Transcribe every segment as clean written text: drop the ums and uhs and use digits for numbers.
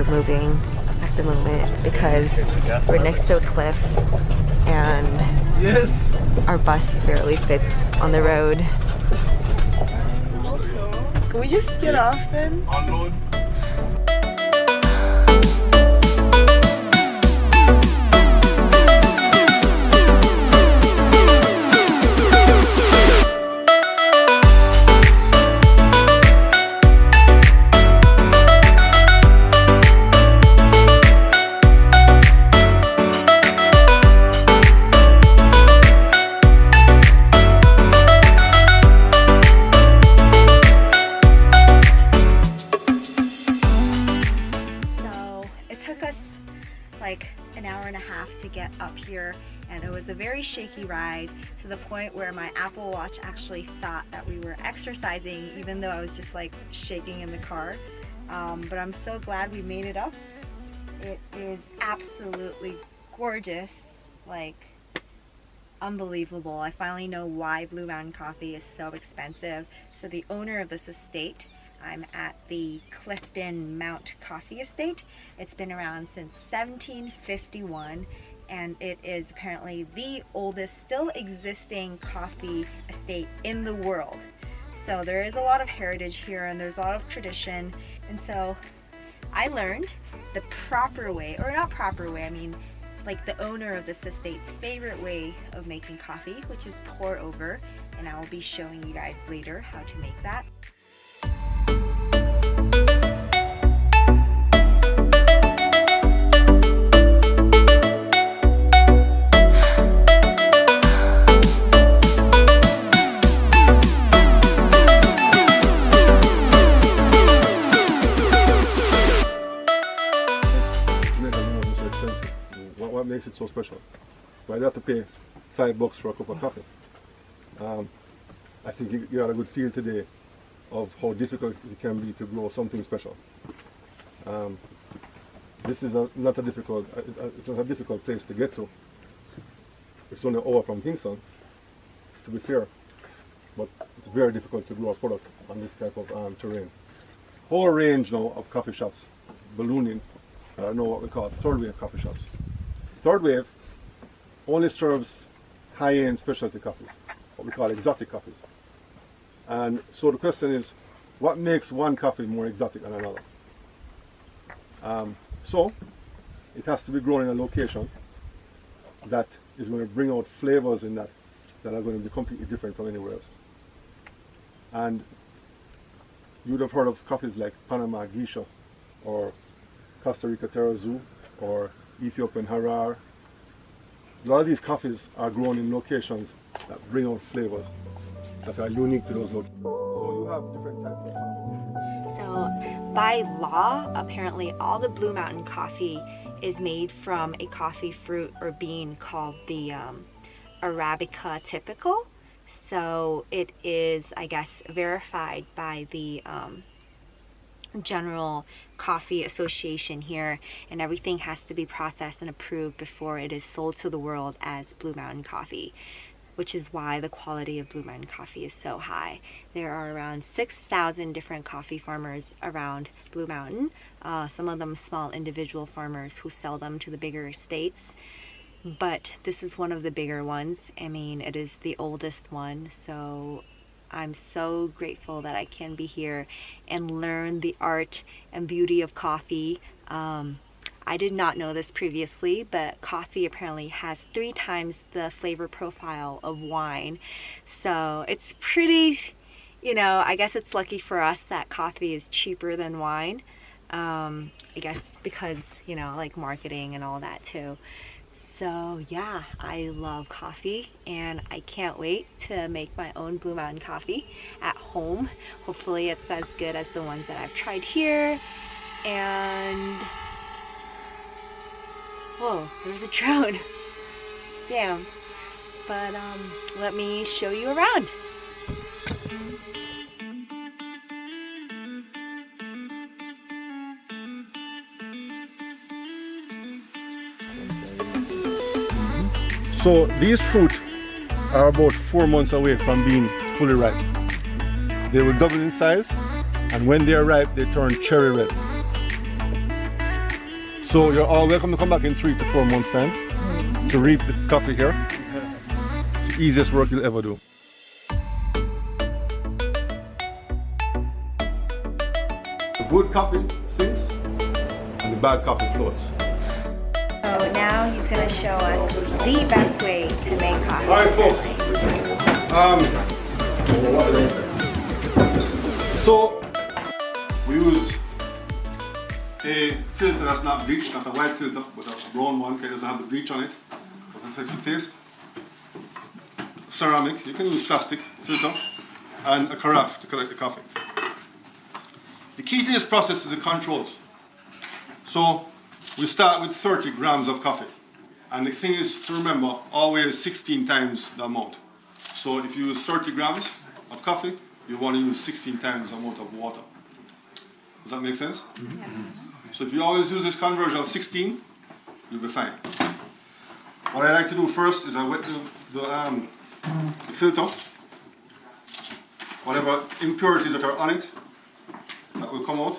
we're moving at the moment because we're next to a cliff and our bus barely fits on the road. Can we just get off then? Unload. Like an hour and a half to get up here, and it was a very shaky ride to the point where my Apple Watch actually thought that we were exercising, even though I was just like shaking in the car. But I'm so glad we made it up. It is absolutely gorgeous, like unbelievable. I finally know why Blue Mountain Coffee is so expensive. So the owner of this estate, I'm at the Clifton Mount Coffee Estate. It's been around since 1751, and it is apparently the oldest still existing coffee estate in the world. So there is a lot of heritage here and there's a lot of tradition. And so I learned the proper way, or not proper way, I mean like the owner of this estate's favorite way of making coffee, which is pour over, and I will be showing you guys later how to make that. What makes it so special? Why do you have to pay $5 for a cup of coffee? I think you got a good feel today of how difficult it can be to grow something special. This is it's not a difficult place to get to. It's only an hour from Kingston, to be fair, but it's very difficult to grow a product on this type of terrain. Whole range now of coffee shops ballooning. I know what we call third wave coffee shops. Third wave only serves high-end specialty coffees, what we call exotic coffees. And so the question is, what makes one coffee more exotic than another? So it has to be grown in a location that is going to bring out flavors in that are going to be completely different from anywhere else. And you would have heard of coffees like Panama Geisha, or Costa Rica Terrazoo, or Ethiopian Harar. A lot of these coffees are grown in locations that bring out flavors that are unique to those locations. So you have different types of coffee. So by law, apparently all the Blue Mountain coffee is made from a coffee fruit or bean called the Arabica typical. So it is, I guess, verified by the General Coffee Association here, and everything has to be processed and approved before it is sold to the world as Blue Mountain Coffee, which is why the quality of Blue Mountain Coffee is so high. There are around 6,000 different coffee farmers around Blue Mountain, some of them small individual farmers who sell them to the bigger estates, but this is one of the bigger ones. I mean, it is the oldest one, so I'm so grateful that I can be here and learn the art and beauty of coffee. I did not know this previously, but coffee apparently has 3 times the flavor profile of wine. So it's pretty, you know, I guess it's lucky for us that coffee is cheaper than wine. I guess because, you know, like marketing and all that too. So yeah, I love coffee and I can't wait to make my own Blue Mountain coffee at home. Hopefully it's as good as the ones that I've tried here. And whoa, there's a drone. Damn. But let me show you around. So these fruit are about 4 months away from being fully ripe. They will double in size, and when they are ripe, they turn cherry red. So you're all welcome to come back in 3 to 4 months' time to reap the coffee here. It's the easiest work you'll ever do. The good coffee sinks and the bad coffee floats. So now he's going to show us the best way to make coffee. Alright folks, so we use a filter that's not bleached, not a white filter, but a brown one, because it doesn't have the bleach on it, but it affects the taste. Ceramic, you can use plastic filter, and a carafe to collect the coffee. The key to this process is the controls. So we start with 30 grams of coffee, and the thing is to remember, always 16 times the amount. So if you use 30 grams of coffee, you want to use 16 times the amount of water. Does that make sense? Yes. So if you always use this conversion of 16, you'll be fine. What I like to do first is I wet the filter. Whatever impurities that are on it, that will come out.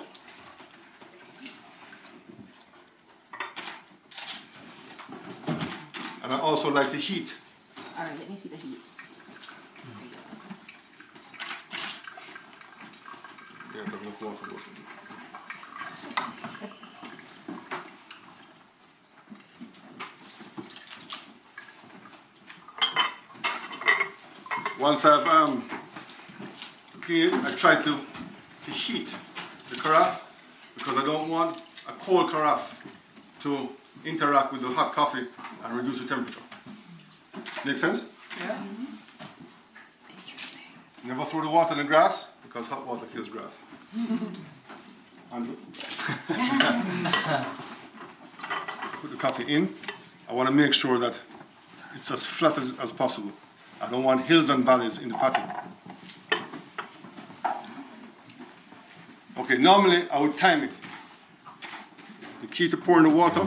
And I also like to heat. Alright, let me see the heat. Yeah, there's no more for those. Once I've cleaned it, I try to heat the carafe because I don't want a cold carafe to interact with the hot coffee and reduce the temperature. Make sense? Yeah. Never throw the water in the grass because hot water kills grass. Andrew? Put the coffee in. I want to make sure that it's as flat as possible. I don't want hills and valleys in the patty. Okay, normally I would time it. The key to pouring the water,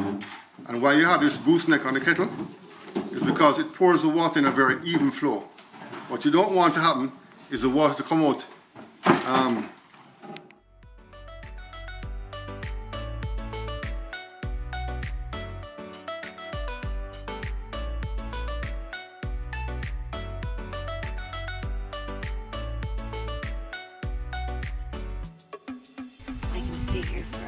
and why you have this gooseneck on the kettle, is because it pours the water in a very even flow. What you don't want to happen is the water to come out I can stay here for